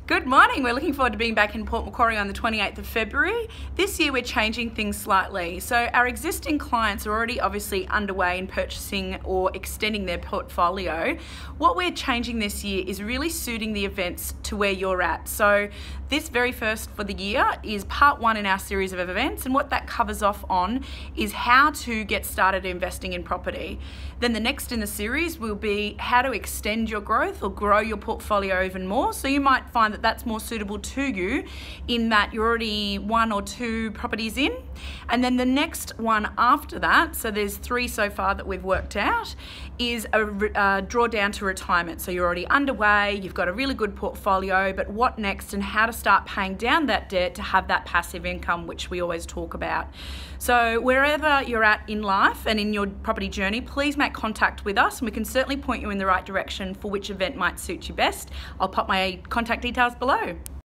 Good morning. We're looking forward to being back in Port Macquarie on the 28th of February. This year we're changing things slightly. So our existing clients are already obviously underway in purchasing or extending their portfolio. What we're changing this year is really suiting the events to where you're at. So this very first for the year is part one in our series of events, and what that covers off on is how to get started investing in property. Then the next in the series will be how to extend your growth or grow your portfolio even more. So you might find that that's more suitable to you in that you're already one or two properties in. And then the next one after that, so there's three so far that we've worked out, is a drawdown to retirement. So you're already underway, you've got a really good portfolio, but what next and how to start paying down that debt to have that passive income, which we always talk about. So wherever you're at in life and in your property journey, please make contact with us and we can certainly point you in the right direction for which event might suit you best. I'll pop my contact details below.